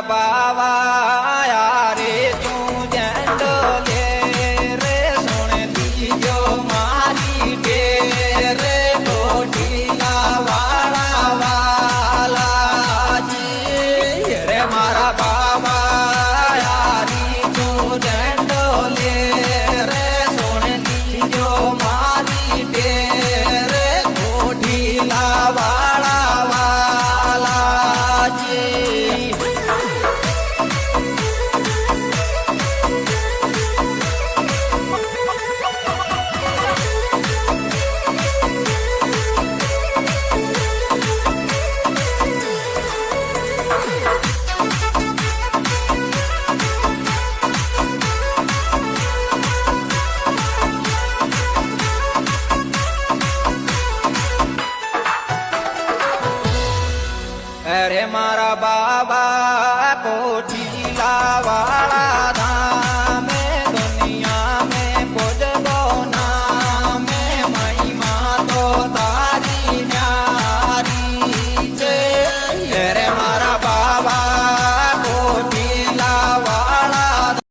મારા બાવા રે તું ઝંડો લે રે સોને દીજો મારી કે રે કોઠીલા વાળા વાલાજી રે મારા બાવા રી તું ઝંડો લે રે સોને દીજો મારી કે રે કોઠીલા વાળા વાલાજી અરે મારા બાબા કો